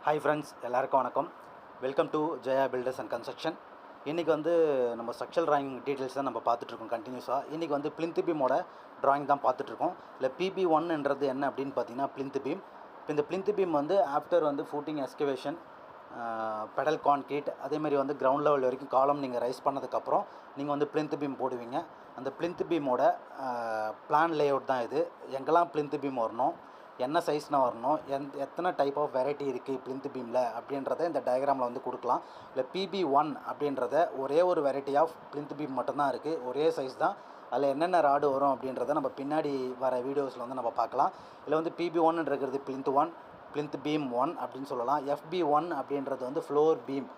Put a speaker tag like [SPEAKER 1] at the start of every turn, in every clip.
[SPEAKER 1] Hi friends, எல்லாருக்கும் வணக்கம். Welcome to Jaya filters and construction. இன்றைக்கி வந்து நம்ம ஸ்ட்ரக்சரல் ட்ராயிங் டீட்டெயில்ஸ் தான் நம்ம பார்த்துட்ருக்கோம் கண்டினியூஸாக. இன்றைக்கி வந்து பிளிந்த் பீமோட ட்ராயிங் தான் பார்த்துட்ருக்கோம். இல்லை PB1ன்றது என்ன அப்படின்னு பார்த்தீங்கன்னா பிளிந்த் பீம். இப்போ இந்த பிளிந்த் பீம் வந்து ஆஃப்டர் வந்து ஃபூட்டிங் எஸ்கவேஷன், பெடல் கான்கிரீட், அதேமாதிரி வந்து கிரவுண்ட் லெவல் வரைக்கும் காலம் நீங்கள் ரைஸ் பண்ணதுக்கப்புறம் நீங்கள் வந்து பிளிந்த் பீம் போடுவீங்க. அந்த பிளிந்த் பீமோட பிளான் லேஅவுட் தான் இது. எங்கெல்லாம் பிளிந்த் பீம் வரணும், என்ன சைஸ்னால் வரணும், எத்தனை டைப் ஆஃப் வெரைட்டி இருக்குது பிளிந்த் பீமில் அப்படின்றத இந்த டயக்ராமில் வந்து கொடுக்கலாம். இல்லை PB1 அப்படின்றத ஒரே ஒரு வெரைட்டி ஆஃப் பிளிந்த் பீம் மட்டும்தான் இருக்குது, ஒரே சைஸ் தான். அதில் என்னென்ன ராடு வரும் அப்படின்றத நம்ம பின்னாடி வர வீடியோஸில் வந்து நம்ம பார்க்கலாம். இல்லை வந்து PB1ன்றது பிளிந்த் பீம் 1 அப்படின்னு சொல்லலாம். FB1 அப்படின்றது வந்து ஃப்ளோர் பீம்.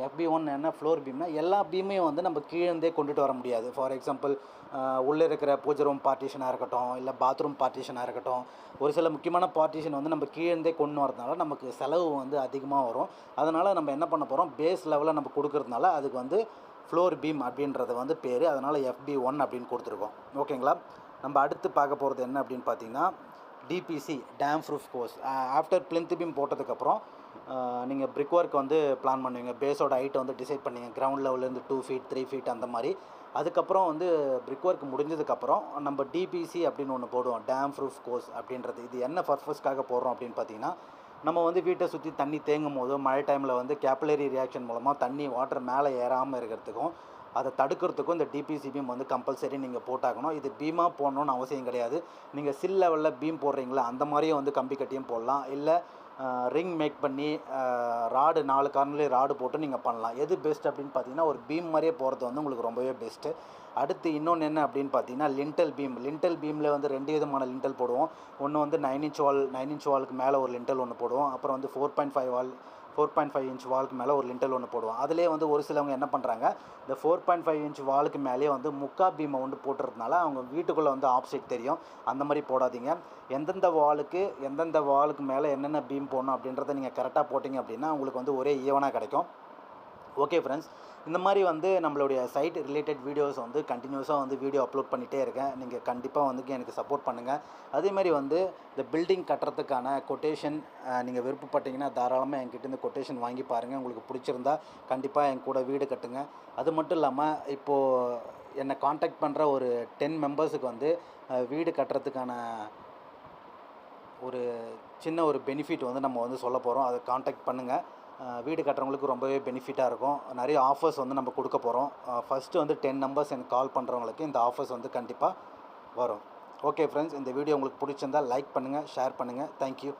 [SPEAKER 1] FB1 என்ன ஃப்ளோர் பீம்னா எல்லா பீமையும் வந்து நம்ம கீழே கொண்டுட்டு வர முடியாது. ஃபார் எக்ஸாம்பிள் உள்ளே இருக்கிற பூஜை ரூம் பார்ட்டிஷனாக இருக்கட்டும், இல்லை பாத்ரூம் பார்ட்டிஷனாக இருக்கட்டும், ஒரு சில முக்கியமான பார்ட்டிஷன் வந்து நம்ம கீழே கொண்டு வரதுனால நமக்கு செலவு வந்து அதிகமாக வரும். அதனால் நம்ம என்ன பண்ண போகிறோம், பேஸ் லெவலில் நம்ம கொடுக்கறதுனால அதுக்கு வந்து ஃப்ளோர் பீம் அப்படின்றது வந்து பேர். அதனால் FB1 அப்படின்னு கொடுத்துருக்கோம். ஓகேங்களா. நம்ம அடுத்து பார்க்க போகிறது என்ன அப்படின்னு பார்த்தீங்கன்னா DPC, damp proof course. After plinth beam போட்டதுக்கப்புறம் நீங்கள் பிரிக் ஒர்க் வந்து பிளான் பண்ணுவீங்க. பேஸோட ஹைட்டை வந்து டிசைட் பண்ணுவீங்க. கிரவுண்ட் லெவல்லேருந்து 2 ஃபீட் 3 ஃபீட் அந்த மாதிரி. அதுக்கப்புறம் வந்து பிரிக் ஒர்க் முடிஞ்சதுக்கப்புறம் நம்ம DPC அப்படின்னு ஒன்று போடுவோம், டேம் ப்ரூஃப் கோர்ஸ் அப்படின்றது. இது என்ன பர்பஸ்க்காக போடுறோம் அப்படின்னு பார்த்தீங்கன்னா, நம்ம வந்து வீட்டை சுற்றி தண்ணி தேங்கும் போது மழை டைமில் வந்து கேபிலரி ரியாக்ஷன் மூலமாக தண்ணி வாட்டர் மேலே ஏறாமல் இருக்கிறதுக்கும் அதை தடுக்கிறதுக்கும் இந்த DPC பீம் வந்து கம்பல்சரி நீங்கள் போட்டாக்கணும். இது பீமாக போடணுன்னு அவசியம் கிடையாது. நீங்கள் சில் லெவலில் பீம் போடுறீங்களா அந்த மாதிரியும் வந்து கம்பி கட்டியும் போடலாம். இல்லை ரிங் மேக் பண்ணி ராடு 4 கார்னர்லேயே ராடு போட்டு நீங்கள் பண்ணலாம். எது பெஸ்ட் அப்படின்னு பார்த்தீங்கன்னா ஒரு பீம் மாதிரியே போகிறது வந்து உங்களுக்கு ரொம்பவே பெஸ்ட்டு. அடுத்து இன்னொன்று என்ன அப்படின்னு பார்த்தீங்கன்னா லிண்டல் பீமில் வந்து 2 விதமான லிண்டல் போடுவோம். ஒன்று வந்து 9 இன்ச் வாலுக்கு மேலே ஒரு லிண்டல் ஒன்று போடுவோம். அப்புறம் வந்து 4.5 இன்ச் வாலுக்கு மேலே ஒரு லிண்டல் ஒன்று போடுவோம். அதிலே வந்து ஒரு சிலவங்க என்ன பண்ணுறாங்க, இந்த 4.5 இன்ச் வாலுக்கு மேலேயே வந்து முக்கா பீமை வந்து போட்டுறதுனால அவங்க வீட்டுக்குள்ளே வந்து ஆப்சைட் தெரியும். அந்த மாதிரி போடாதீங்க. எந்தெந்த வாலுக்கு மேலே என்னென்ன பீம் போடணும் அப்படின்றத நீங்கள் கரெக்டாக போட்டிங்க அப்படின்னா உங்களுக்கு வந்து ஒரே ஈவனாக கிடைக்கும். ஓகே ஃப்ரெண்ட்ஸ், இந்த மாதிரி வந்து நம்மளுடைய சைட் ரிலேட்டட் வீடியோஸ் வந்து கண்டினியூஸாக வந்து வீடியோ அப்லோட் பண்ணிகிட்டே இருக்கேன். நீங்கள் கண்டிப்பாக வந்து எனக்கு சப்போர்ட் பண்ணுங்கள். அதேமாதிரி வந்து இந்த பில்டிங் கட்டுறதுக்கான கொட்டேஷன் நீங்கள் விருப்பப்பட்டீங்கன்னா தாராளமாக என்கிட்ட இந்த கொட்டேஷன் வாங்கி பாருங்கள். உங்களுக்கு பிடிச்சிருந்தா கண்டிப்பாக என் கூட வீடு கட்டுங்க. அது மட்டும் இல்லாமல் இப்போது என்னை காண்டாக்ட் பண்ணுற ஒரு 10 மெம்பர்ஸுக்கு வந்து வீடு கட்டுறதுக்கான ஒரு சின்ன ஒரு பெனிஃபிட் வந்து நம்ம வந்து சொல்ல போகிறோம். அதை காண்டாக்ட் பண்ணுங்கள். வீடு கட்டுறவங்களுக்கு ரொம்பவே பெனிஃபிட்டாக இருக்கும். நிறைய ஆஃபர்ஸ் வந்து நம்ம கொடுக்க போகிறோம். ஃபஸ்ட்டு வந்து 10 நம்பர்ஸ் எனக்கு கால் பண்ணுறவங்களுக்கு இந்த ஆஃபர்ஸ் வந்து கண்டிப்பாக வரும். ஓகே ஃப்ரெண்ட்ஸ், இந்த வீடியோ உங்களுக்கு பிடிச்சிருந்தால் லைக் பண்ணுங்கள், ஷேர் பண்ணுங்கள். தேங்க்யூ.